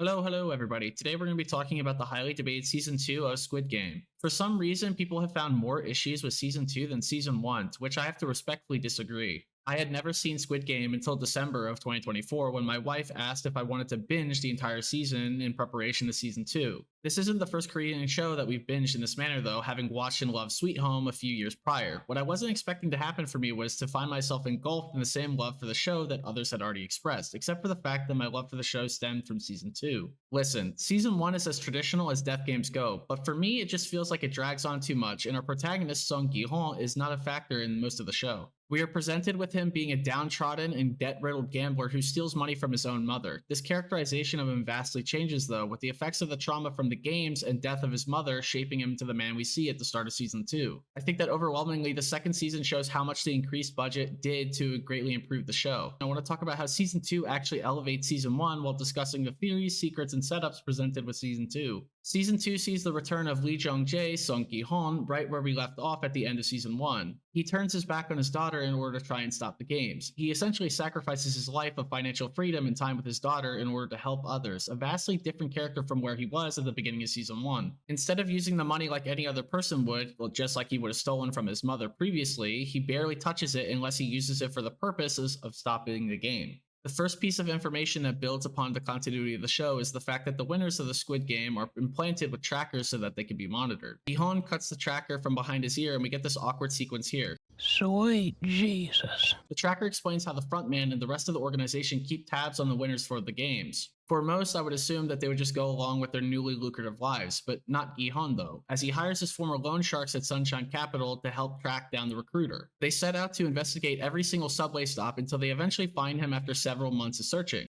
Hello everybody. Today we're going to be talking about the highly debated season 2 of Squid Game. For some reason, people have found more issues with season 2 than season 1, to which I have to respectfully disagree. I had never seen Squid Game until December of 2024 when my wife asked if I wanted to binge the entire season in preparation to season 2. This isn't the first Korean show that we've binged in this manner though, having watched and loved Sweet Home a few years prior. What I wasn't expecting to happen for me was to find myself engulfed in the same love for the show that others had already expressed, except for the fact that my love for the show stemmed from season 2. Listen, season 1 is as traditional as death games go, but for me it just feels like it drags on too much and our protagonist Song Gi-hon is not a factor in most of the show. We are presented with him being a downtrodden and debt-riddled gambler who steals money from his own mother. This characterization of him vastly changes though, with the effects of the trauma from the games and death of his mother shaping him into the man we see at the start of season 2. I think that overwhelmingly the second season shows how much the increased budget did to greatly improve the show. I want to talk about how season 2 actually elevates season 1 while discussing the theories, secrets, and setups presented with season 2. Season 2 sees the return of Lee Jung-jae, Song Gi-hon, right where we left off at the end of season 1. He turns his back on his daughter in order to try and stop the games. He essentially sacrifices his life of financial freedom and time with his daughter in order to help others, a vastly different character from where he was at the beginning of season 1. Instead of using the money like any other person would, well, just like he would have stolen from his mother previously, he barely touches it unless he uses it for the purposes of stopping the game. The first piece of information that builds upon the continuity of the show is the fact that the winners of the Squid Game are implanted with trackers so that they can be monitored. Gi-hon cuts the tracker from behind his ear and we get this awkward sequence here. Sweet Jesus. The tracker explains how the frontman and the rest of the organization keep tabs on the winners for the games. For most, I would assume that they would just go along with their newly lucrative lives, but not Gi-hon though, as he hires his former loan sharks at Sunshine Capital to help track down the recruiter. They set out to investigate every single subway stop until they eventually find him after several months of searching.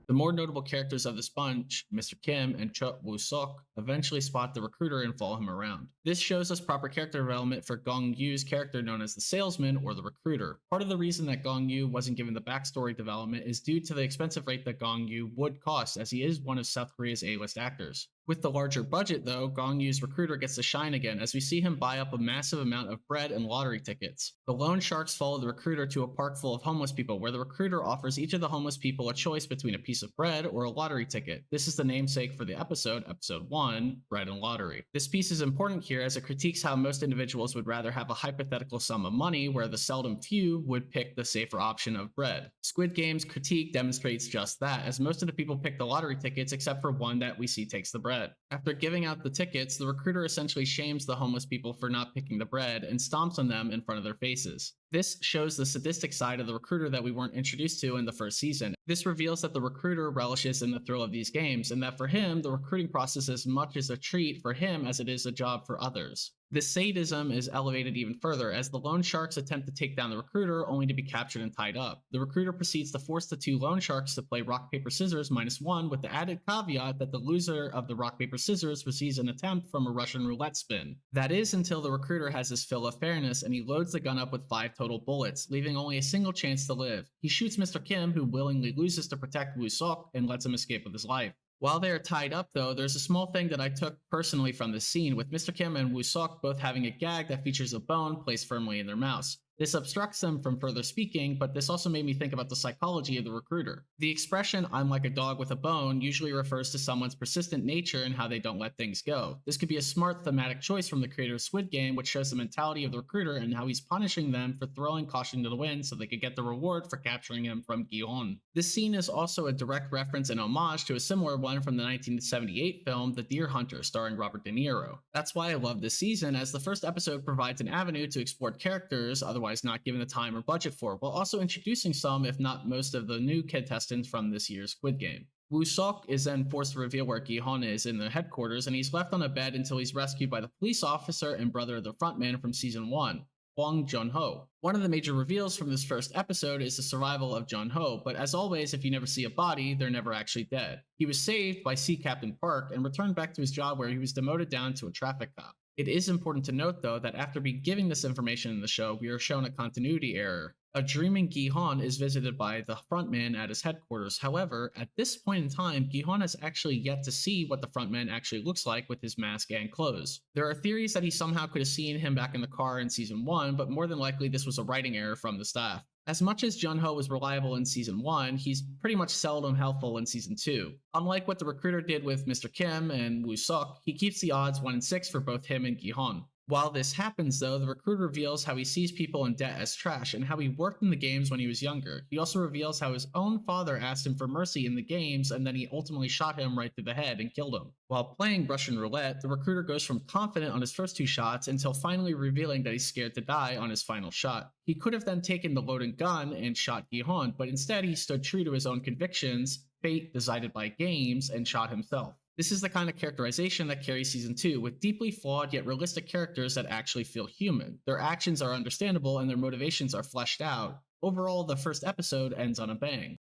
The more notable characters of this bunch, Mr. Kim and Cho Woo-sok, eventually spot the recruiter and follow him around. This shows us proper character development for Gong Yu's character known as the salesman or the recruiter. Part of the reason that Gong Yu wasn't given the backstory development is due to the expensive rate that Gong Yu would cost, as he is one of South Korea's A-list actors. With the larger budget though, Gong Yu's recruiter gets to shine again as we see him buy up a massive amount of bread and lottery tickets. The loan sharks follow the recruiter to a park full of homeless people where the recruiter offers each of the homeless people a choice between a piece of bread or a lottery ticket. This is the namesake for the episode 1, Bread and Lottery. This piece is important here as it critiques how most individuals would rather have a hypothetical sum of money where the seldom few would pick the safer option of bread. Squid Game's critique demonstrates just that, as most of the people pick the lottery tickets except for one that we see takes the bread. After giving out the tickets, the recruiter essentially shames the homeless people for not picking the bread and stomps on them in front of their faces. This shows the sadistic side of the recruiter that we weren't introduced to in the first season. This reveals that the recruiter relishes in the thrill of these games, and that for him, the recruiting process is as much as a treat for him as it is a job for others. This sadism is elevated even further as the loan sharks attempt to take down the recruiter only to be captured and tied up. The recruiter proceeds to force the two loan sharks to play rock paper scissors -1 with the added caveat that the loser of the rock paper scissors receives an attempt from a Russian roulette spin. That is until the recruiter has his fill of fairness and he loads the gun up with 5 total bullets, leaving only a single chance to live. He shoots Mr. Kim, who willingly loses to protect Woo-sok and lets him escape with his life. While they are tied up though, there's a small thing that I took personally from this scene, with Mr. Kim and Woo-sok both having a gag that features a bone placed firmly in their mouths. This obstructs them from further speaking, but this also made me think about the psychology of the recruiter. The expression, "I'm like a dog with a bone," usually refers to someone's persistent nature and how they don't let things go. This could be a smart thematic choice from the creator of Squid Game, which shows the mentality of the recruiter and how he's punishing them for throwing caution to the wind so they could get the reward for capturing him from Gi-hon. This scene is also a direct reference and homage to a similar one from the 1978 film The Deer Hunter, starring Robert De Niro. That's why I love this season, as the first episode provides an avenue to explore characters otherwise not given the time or budget for, while also introducing some, if not most, of the new contestants from this year's Squid Game. Woo-sok is then forced to reveal where Gi-hon is in the headquarters, and he's left on a bed until he's rescued by the police officer and brother of the frontman from season 1, Hwang Jun-ho. One of the major reveals from this first episode is the survival of Jun-ho, but as always, if you never see a body, they're never actually dead. He was saved by Sea Captain Park and returned back to his job where he was demoted down to a traffic cop. It is important to note though that after being given this information in the show, we are shown a continuity error. A dreaming Gi-hon is visited by the frontman at his headquarters. However, at this point in time, Gi-hon has actually yet to see what the frontman actually looks like with his mask and clothes. There are theories that he somehow could have seen him back in the car in season 1, but more than likely this was a writing error from the staff. As much as Jun-ho was reliable in season 1, he's pretty much seldom helpful in season 2. Unlike what the recruiter did with Mr. Kim and Woo-seok, he keeps the odds 1 in 6 for both him and Gi-hon. While this happens, though, the recruiter reveals how he sees people in debt as trash and how he worked in the games when he was younger. He also reveals how his own father asked him for mercy in the games and then he ultimately shot him right through the head and killed him. While playing Russian roulette, the recruiter goes from confident on his first 2 shots until finally revealing that he's scared to die on his final shot. He could have then taken the loaded gun and shot Gi-hon, but instead he stood true to his own convictions, fate decided by games, and shot himself. This is the kind of characterization that carries season 2, with deeply flawed yet realistic characters that actually feel human. Their actions are understandable and their motivations are fleshed out. Overall, the first episode ends on a bang.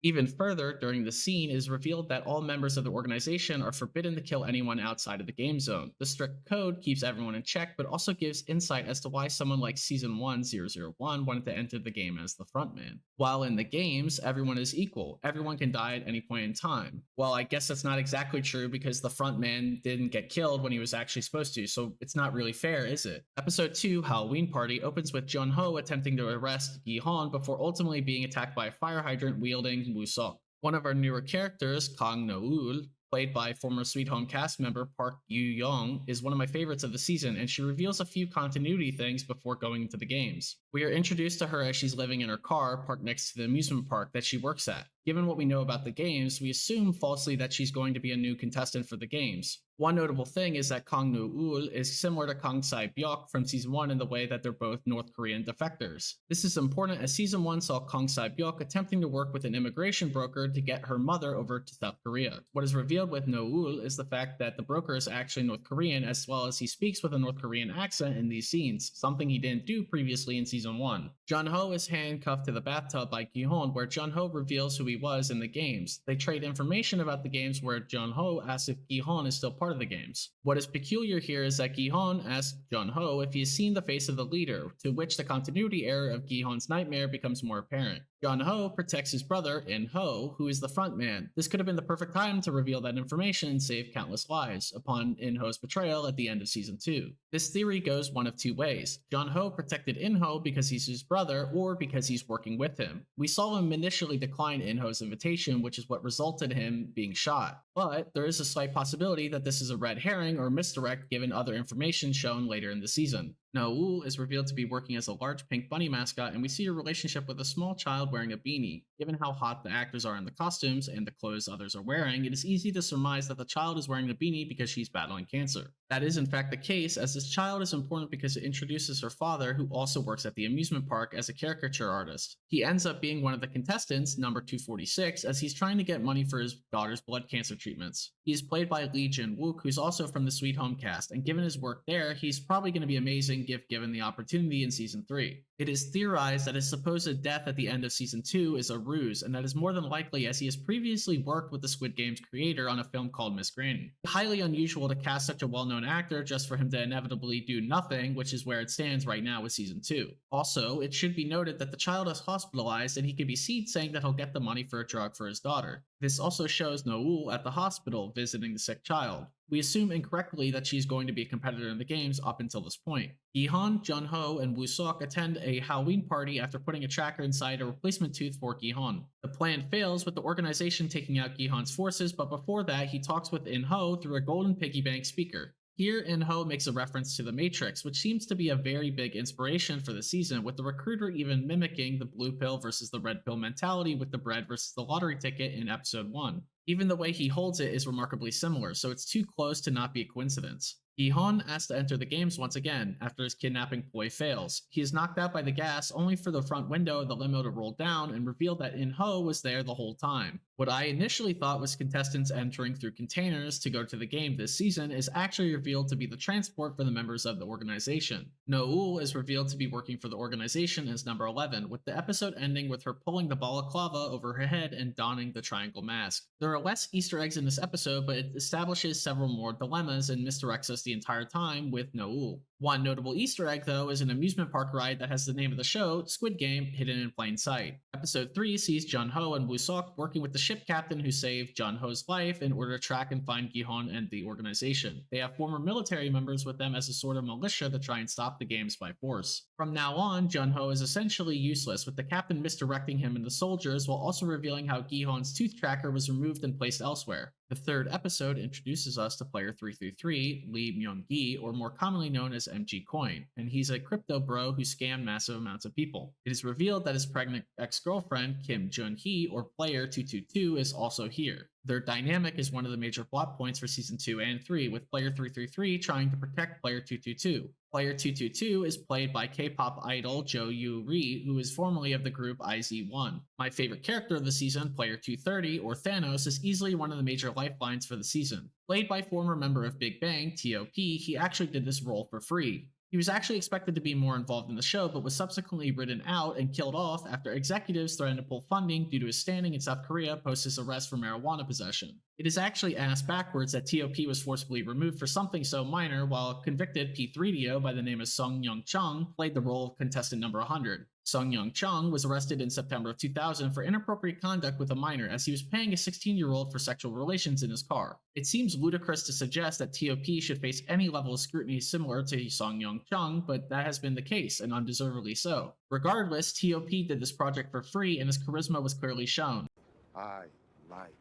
Even further, during the scene, it is revealed that all members of the organization are forbidden to kill anyone outside of the game zone. The strict code keeps everyone in check, but also gives insight as to why someone like Season 1 001 wanted to enter the game as the frontman. While in the games, everyone is equal. Everyone can die at any point in time. Well, I guess that's not exactly true because the frontman didn't get killed when he was actually supposed to, so it's not really fair, is it? Episode 2, Halloween Party, opens with Jun-ho attempting to arrest Gi-hon before ultimately being attacked by a fire hydrant wielding Woo-seok. One of our newer characters, Kang No-ul, played by former Sweet Home cast member Park Yu-young, is one of my favorites of the season, and she reveals a few continuity things before going into the games. We are introduced to her as she's living in her car parked next to the amusement park that she works at. Given what we know about the games, we assume falsely that she's going to be a new contestant for the games. One notable thing is that Kang No-ul is similar to Kang Sae-byuk from season 1 in the way that they're both North Korean defectors. This is important as season 1 saw Kang Sae-byuk attempting to work with an immigration broker to get her mother over to South Korea. What is revealed with No-ul is the fact that the broker is actually North Korean, as well as he speaks with a North Korean accent in these scenes, something he didn't do previously in season 1. Jun-ho is handcuffed to the bathtub by Gi-hon, where Jun-ho reveals who he was in the games. They trade information about the games where Jun-ho asks if Gi-hon is still part of the games. What is peculiar here is that Gi-hon asks Jun-ho if he has seen the face of the leader, to which the continuity error of Gi-hon's nightmare becomes more apparent. Jun-ho protects his brother, In-ho, who is the frontman. This could have been the perfect time to reveal that information and save countless lives, upon In-ho's betrayal at the end of season 2. This theory goes one of two ways. Jun-ho protected In-ho because he's his brother, or because he's working with him. We saw him initially decline In-ho's invitation, which is what resulted in him being shot. But there is a slight possibility that this is a red herring or misdirect given other information shown later in the season. No-ul is revealed to be working as a large pink bunny mascot, and we see a relationship with a small child wearing a beanie. Given how hot the actors are in the costumes and the clothes others are wearing, it is easy to surmise that the child is wearing the beanie because she's battling cancer. That is in fact the case, as this child is important because it introduces her father, who also works at the amusement park as a caricature artist. He ends up being one of the contestants, number 246, as he's trying to get money for his daughter's blood cancer treatments. He is played by Lee Jin-wook, who's also from the Sweet Home cast, and given his work there, he's probably going to be amazing if given the opportunity in season 3. It is theorized that his supposed death at the end of season 2 is a ruse, and that is more than likely as he has previously worked with the Squid Game's creator on a film called Miss Granny. Highly unusual to cast such a well-known actor just for him to inevitably do nothing, which is where it stands right now with season 2. Also, it should be noted that the child is hospitalized and he can be seen saying that he'll get the money for a drug for his daughter. This also shows No-ul at the hospital visiting the sick child. We assume incorrectly that she's going to be a competitor in the games up until this point. Gi-hon, Jun-ho, and Woo-seok attend a Halloween party after putting a tracker inside a replacement tooth for Gi-hon. The plan fails with the organization taking out Gi-hon's forces, but before that, he talks with In-ho through a golden piggy bank speaker. Here, In-ho makes a reference to The Matrix, which seems to be a very big inspiration for the season, with the recruiter even mimicking the blue pill versus the red pill mentality with the bread versus the lottery ticket in episode 1. Even the way he holds it is remarkably similar, so it's too close to not be a coincidence. Gi-hon asks to enter the games once again after his kidnapping ploy fails. He is knocked out by the gas only for the front window of the limo to roll down and reveal that In-ho was there the whole time. What I initially thought was contestants entering through containers to go to the game this season is actually revealed to be the transport for the members of the organization. No-ul is revealed to be working for the organization as number 11, with the episode ending with her pulling the balaclava over her head and donning the triangle mask. There are less Easter eggs in this episode, but it establishes several more dilemmas and misdirects us the entire time with No-ul. One notable Easter egg, though, is an amusement park ride that has the name of the show, Squid Game, hidden in plain sight. Episode 3 sees Jun-ho and Woo-seok working with the ship captain who saved Jun-ho's life in order to track and find Gi-hon and the organization. They have former military members with them as a sort of militia to try and stop the games by force. From now on, Jun-ho is essentially useless, with the captain misdirecting him and the soldiers while also revealing how Gi-hon's tooth tracker was removed and placed elsewhere. The third episode introduces us to player 333, Lee Myung-gi, or more commonly known as MG Coin, and he's a crypto bro who scammed massive amounts of people. It is revealed that his pregnant ex-girlfriend, Kim Jun-hee, or player 222, is also here. Their dynamic is one of the major plot points for season 2 and 3, with player 333 trying to protect player 222. Player 222 is played by K-pop idol Jo Yoo-ri, who is formerly of the group IZ*ONE. My favorite character of the season, player 230, or Thanos, is easily one of the major lifelines for the season. Played by former member of Big Bang, T.O.P., he actually did this role for free. He was actually expected to be more involved in the show, but was subsequently written out and killed off after executives threatened to pull funding due to his standing in South Korea post his arrest for marijuana possession. It is actually asked backwards that T.O.P. was forcibly removed for something so minor, while convicted P3DO by the name of Sung Young Chung played the role of contestant number 100. Sung Young Chung was arrested in September of 2000 for inappropriate conduct with a minor as he was paying a 16-year-old for sexual relations in his car. It seems ludicrous to suggest that T.O.P. should face any level of scrutiny similar to Sung Young Chung, but that has been the case, and undeservedly so. Regardless, T.O.P. did this project for free and his charisma was clearly shown. I like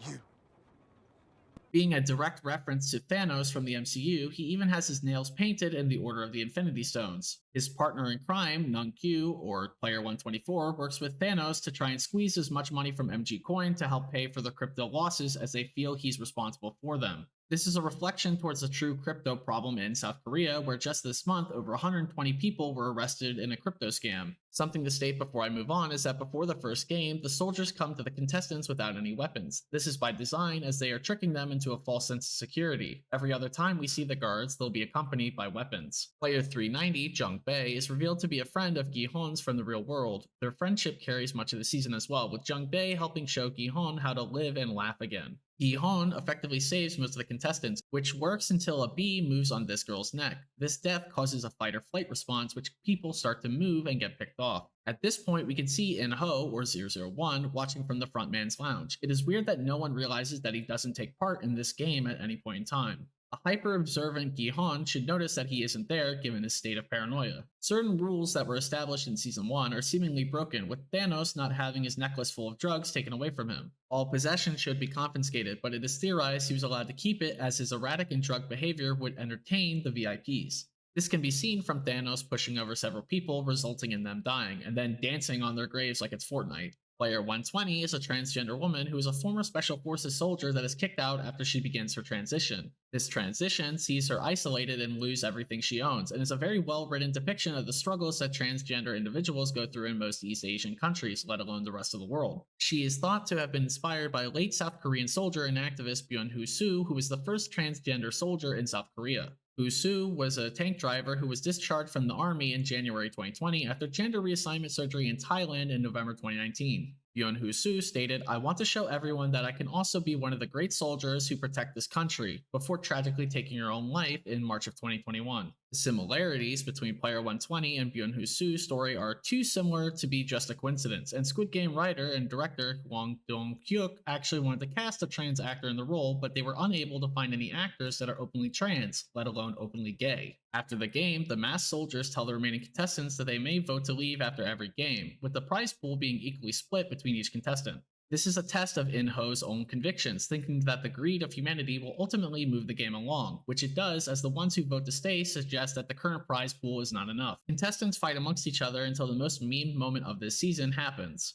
you. Being a direct reference to Thanos from the MCU, he even has his nails painted in the Order of the Infinity Stones. His partner in crime, Nung-kyu, or Player 124, works with Thanos to try and squeeze as much money from MG Coin to help pay for the crypto losses as they feel he's responsible for them. This is a reflection towards the true crypto problem in South Korea, where just this month, over 120 people were arrested in a crypto scam. Something to state before I move on is that before the first game, the soldiers come to the contestants without any weapons. This is by design, as they are tricking them into a false sense of security. Every other time we see the guards, they'll be accompanied by weapons. Player 390, Jung Bae, is revealed to be a friend of Gi-hon's from the real world. Their friendship carries much of the season as well, with Jung Bae helping show Gi-hon how to live and laugh again. Gi-hon effectively saves most of the contestants, which works until a bee moves on this girl's neck. This death causes a fight or flight response, which people start to move and get picked off. At this point, we can see In-ho, or 001, watching from the front man's lounge. It is weird that no one realizes that he doesn't take part in this game at any point in time. A hyper-observant Gi-hon should notice that he isn't there given his state of paranoia. Certain rules that were established in Season 1 are seemingly broken, with Thanos not having his necklace full of drugs taken away from him. All possession should be confiscated, but it is theorized he was allowed to keep it as his erratic and drug behavior would entertain the VIPs. This can be seen from Thanos pushing over several people, resulting in them dying, and then dancing on their graves like it's Fortnite. Player 120 is a transgender woman who is a former Special Forces soldier that is kicked out after she begins her transition. This transition sees her isolated and lose everything she owns, and is a very well-written depiction of the struggles that transgender individuals go through in most East Asian countries, let alone the rest of the world. She is thought to have been inspired by a late South Korean soldier and activist Byun-Hoo Soo, who was the first transgender soldier in South Korea. Soo was a tank driver who was discharged from the army in January 2020 after gender reassignment surgery in Thailand in November 2019. Byun-Hoo Soo stated, "I want to show everyone that I can also be one of the great soldiers who protect this country," before tragically taking her own life in March of 2021. The similarities between Player 120 and Byun-Hoo Soo's story are too similar to be just a coincidence, and Squid Game writer and director Hwang Dong-hyuk actually wanted to cast a trans actor in the role, but they were unable to find any actors that are openly trans, let alone openly gay. After the game, the masked soldiers tell the remaining contestants that they may vote to leave after every game, with the prize pool being equally split between each contestant. This is a test of In-ho's own convictions, thinking that the greed of humanity will ultimately move the game along, which it does, as the ones who vote to stay suggest that the current prize pool is not enough. Contestants fight amongst each other until the most memed moment of this season happens.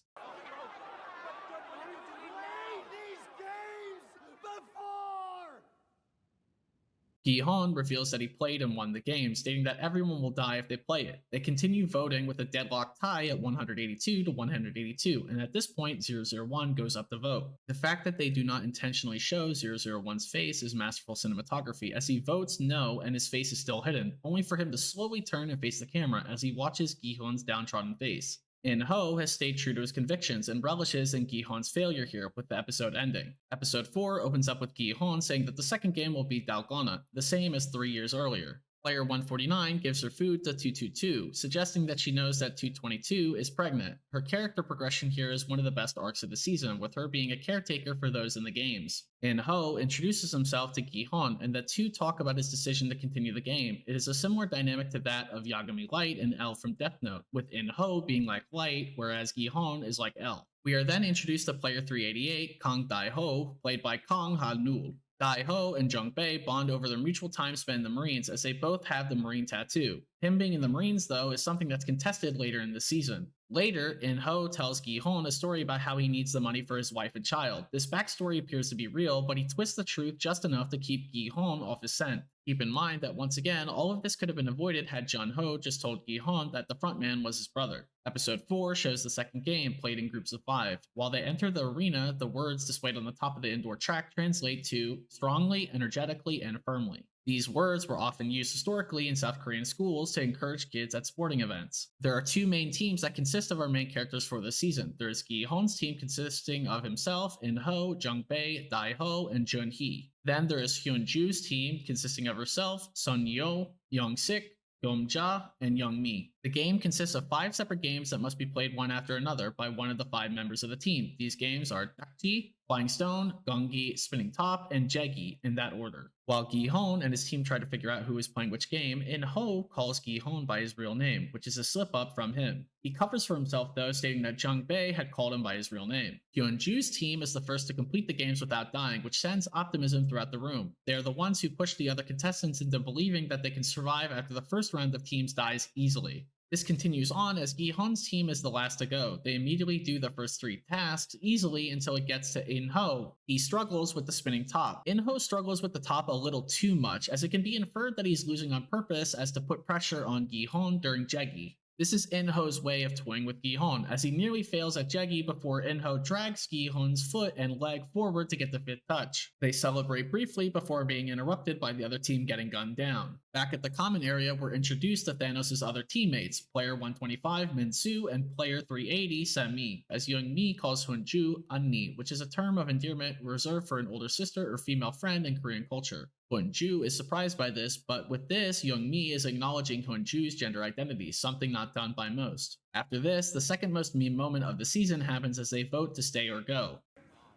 Gi-hon reveals that he played and won the game, stating that everyone will die if they play it. They continue voting with a deadlock tie at 182 to 182, and at this point 001 goes up to vote. The fact that they do not intentionally show 001's face is masterful cinematography, as he votes no and his face is still hidden, only for him to slowly turn and face the camera as he watches Gi-hon's downtrodden face. In-ho has stayed true to his convictions and relishes in Gi-hon's failure here, with the episode ending. Episode 4 opens up with Gi-hon saying that the second game will be Dalgona, the same as 3 years earlier. Player 149 gives her food to 222, suggesting that she knows that 222 is pregnant. Her character progression here is one of the best arcs of the season, with her being a caretaker for those in the games. In-ho introduces himself to Gi-hon, and the two talk about his decision to continue the game. It is a similar dynamic to that of Yagami Light and L from Death Note, with In-ho being like Light, whereas Gi-hon is like L. We are then introduced to player 388, Kang Dai-ho, played by Kang Ha-nul. Dai-ho and Jung-bae bond over their mutual time spent in the Marines, as they both have the Marine tattoo. Him being in the Marines, though, is something that's contested later in the season. Later, In-ho tells Gi-hon a story about how he needs the money for his wife and child. This backstory appears to be real, but he twists the truth just enough to keep Gi-hon off his scent. Keep in mind that once again, all of this could have been avoided had Jun-ho just told Gi-hon that the frontman was his brother. Episode 4 shows the second game, played in groups of 5. While they enter the arena, the words displayed on the top of the indoor track translate to strongly, energetically, and firmly. These words were often used historically in South Korean schools to encourage kids at sporting events. There are two main teams that consist of our main characters for this season. There is Gi-hon's team consisting of himself, In-ho, Jung-bae, Dai-ho, and Jun-hee. Then there is Hyun-ju's team consisting of herself, Sun-yo, Young-sik, Yom-ja, and Young-mi. The game consists of 5 separate games that must be played one after another by one of the 5 members of the team. These games are Dakji, Flying Stone, Gongi, Spinning Top, and Jeggi, in that order. While Gi-hon and his team try to figure out who is playing which game, In-ho calls Gi-hon by his real name, which is a slip-up from him. He covers for himself though, stating that Jung-bae had called him by his real name. Hyun-ju's team is the first to complete the games without dying, which sends optimism throughout the room. They are the ones who push the other contestants into believing that they can survive after the first round of teams dies easily. This continues on as Gi-hon's team is the last to go. They immediately do the first 3 tasks easily until it gets to In-ho. He struggles with the spinning top. In-ho struggles with the top a little too much, as it can be inferred that he's losing on purpose as to put pressure on Gi-hon during Jeggi. This is In-ho's way of toying with Gi-hon, as he nearly fails at Jeggi before In-ho drags Gi-hon's foot and leg forward to get the 5th touch. They celebrate briefly before being interrupted by the other team getting gunned down. Back at the common area, we're introduced to Thanos' other teammates, player 125 Min-soo and player 380 Sam-mi, as Young-mi calls Hyun-ju Unni, which is a term of endearment reserved for an older sister or female friend in Korean culture. Hyun-ju is surprised by this, but with this, Young-mi is acknowledging Hyun-ju's gender identity, something not done by most. After this, the second most meme moment of the season happens as they vote to stay or go.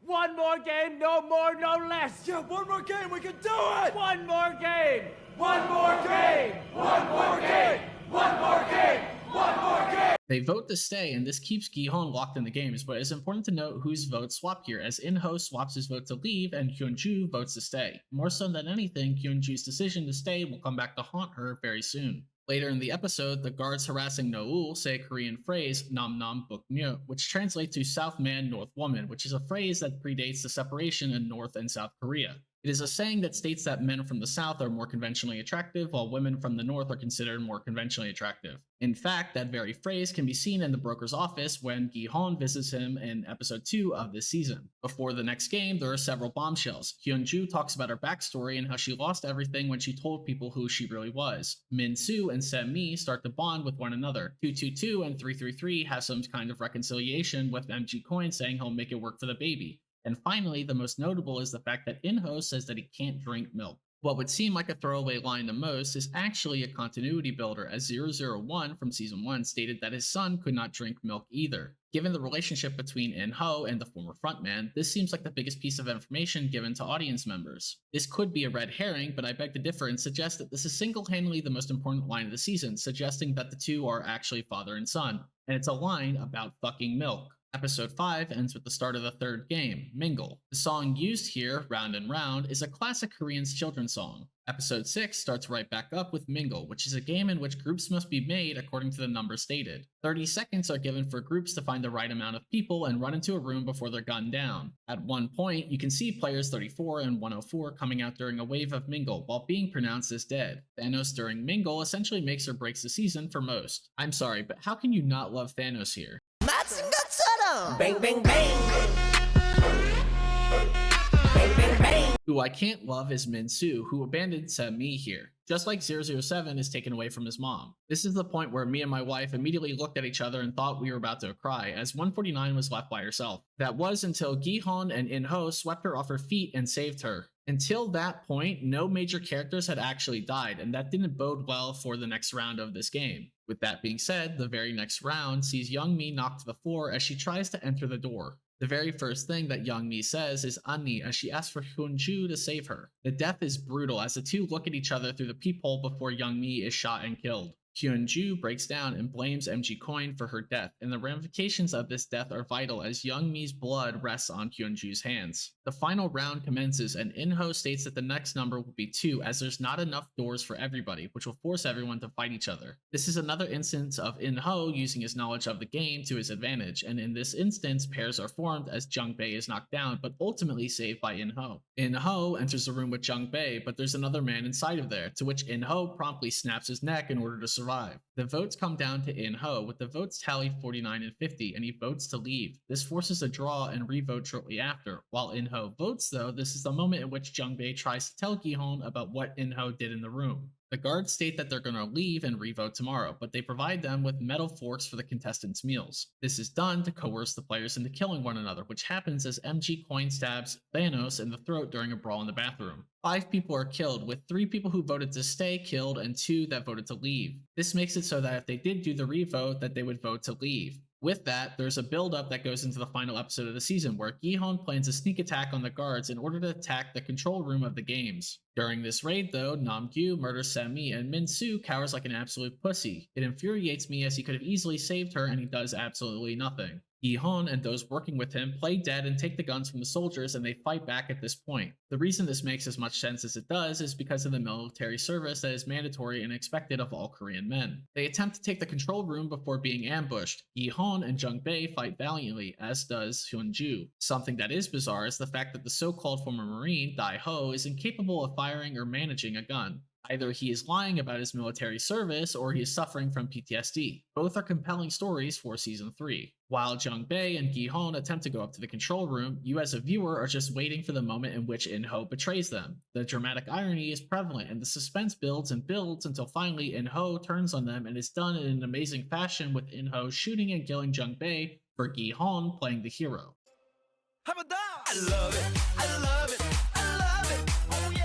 One more game, no more, no less. Yeah, one more game, we can do it! One more game. One more game! One more game! One more game! One more game! They vote to stay, and this keeps Gi-hon locked in the games, but it's important to note whose votes swap here, as In-ho swaps his vote to leave and Hyun-ju votes to stay. More so than anything, Hyun-ju's decision to stay will come back to haunt her very soon. Later in the episode, the guards harassing Noul say a Korean phrase, nam nam buk myo, which translates to South Man, North Woman, which is a phrase that predates the separation in North and South Korea. It is a saying that states that men from the South are more conventionally attractive, while women from the North are considered more conventionally attractive. In fact, that very phrase can be seen in the broker's office when Gi-hon visits him in episode 2 of this season. Before the next game, there are several bombshells. Hyun-ju talks about her backstory and how she lost everything when she told people who she really was. Min-soo and Sam-mi start to bond with one another. 222 and 333 have some kind of reconciliation, with MG Coin saying he'll make it work for the baby. And finally, the most notable is the fact that In-ho says that he can't drink milk. What would seem like a throwaway line to most is actually a continuity builder, as 001 from Season 1 stated that his son could not drink milk either. Given the relationship between In-ho and the former frontman, this seems like the biggest piece of information given to audience members. This could be a red herring, but I beg to differ and suggest that this is single-handedly the most important line of the season, suggesting that the two are actually father and son. And it's a line about fucking milk. Episode 5 ends with the start of the third game, Mingle. The song used here, Round and Round, is a classic Korean children's song. Episode 6 starts right back up with Mingle, which is a game in which groups must be made according to the number stated. 30 seconds are given for groups to find the right amount of people and run into a room before they're gunned down. At one point, you can see players 34 and 104 coming out during a wave of Mingle while being pronounced as dead. Thanos during Mingle essentially makes or breaks the season for most. I'm sorry, but how can you not love Thanos here? Bang, bang, bang. Bang, bang, bang. Who I can't love is Min-soo, who abandoned Sam-mi here. Just like 007 is taken away from his mom. This is the point where me and my wife immediately looked at each other and thought we were about to cry, as 149 was left by herself. That was until Gi-hon and In-ho swept her off her feet and saved her. Until that point, no major characters had actually died, and that didn't bode well for the next round of this game. With that being said, the very next round sees Young Mi knocked to the floor as she tries to enter the door. The very first thing that Young Mi says is Annie as she asks for Hyunju to save her. The death is brutal as the two look at each other through the peephole before Young Mi is shot and killed. Hyunju breaks down and blames MG Coin for her death, and the ramifications of this death are vital as Young Mi's blood rests on Hyunju's hands. The final round commences, and Inho states that the next number will be 2 as there's not enough doors for everybody, which will force everyone to fight each other. This is another instance of Inho using his knowledge of the game to his advantage, and in this instance, pairs are formed as Jungbei is knocked down, but ultimately saved by Inho. Inho enters the room with Jungbei, but there's another man inside of there, to which Inho promptly snaps his neck in order to survive. The votes come down to Inho, with the votes tallied 49 and 50, and he votes to leave. This forces a draw and re-vote shortly after. While Inho votes though, this is the moment in which Jungbei tries to tell Gihon about what Inho did in the room. The guards state that they're going to leave and re-vote tomorrow, but they provide them with metal forks for the contestants' meals. This is done to coerce the players into killing one another, which happens as MG Coin stabs Thanos in the throat during a brawl in the bathroom. 5 people are killed, with 3 people who voted to stay killed and 2 that voted to leave. This makes it so that if they did do the re-vote, that they would vote to leave. With that, there's a build-up that goes into the final episode of the season where Gihon plans a sneak attack on the guards in order to attack the control room of the games. During this raid though, Namgyu murders Semi and Min-soo cowers like an absolute pussy. It infuriates me as he could have easily saved her and he does absolutely nothing. Gihon and those working with him play dead and take the guns from the soldiers, and they fight back at this point. The reason this makes as much sense as it does is because of the military service that is mandatory and expected of all Korean men. They attempt to take the control room before being ambushed. Gihon and Jungbei fight valiantly, as does Hyunju. Something that is bizarre is the fact that the so-called former Marine, Dai-ho, is incapable of firing or managing a gun. Either he is lying about his military service or he is suffering from PTSD. Both are compelling stories for Season 3. While Jungbei and Gihon attempt to go up to the control room, you as a viewer are just waiting for the moment in which Inho betrays them. The dramatic irony is prevalent and the suspense builds and builds until finally Inho turns on them, and it's done in an amazing fashion with Inho shooting and killing Jungbei for Gihon playing the hero. How about that? I love it. I love it. I love it. Oh yeah.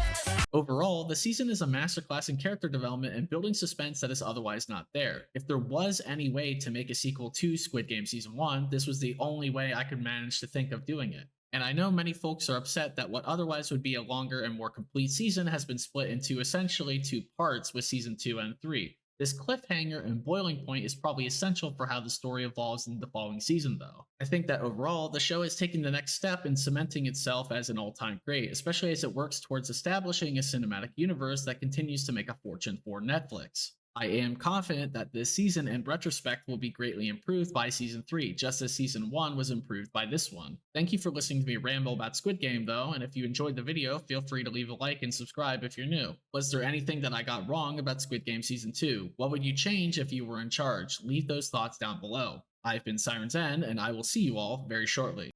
Overall, the season is a masterclass in character development and building suspense that is otherwise not there. If there was any way to make a sequel to Squid Game Season 1, this was the only way I could manage to think of doing it. And I know many folks are upset that what otherwise would be a longer and more complete season has been split into essentially 2 parts with Season 2 and 3. This cliffhanger and boiling point is probably essential for how the story evolves in the following season though. I think that overall, the show is taking the next step in cementing itself as an all-time great, especially as it works towards establishing a cinematic universe that continues to make a fortune for Netflix. I am confident that this season in retrospect will be greatly improved by Season 3, just as Season 1 was improved by this one. Thank you for listening to me ramble about Squid Game though, and if you enjoyed the video, feel free to leave a like and subscribe if you're new. Was there anything that I got wrong about Squid Game Season 2? What would you change if you were in charge? Leave those thoughts down below. I've been Siren Zen, and I will see you all very shortly.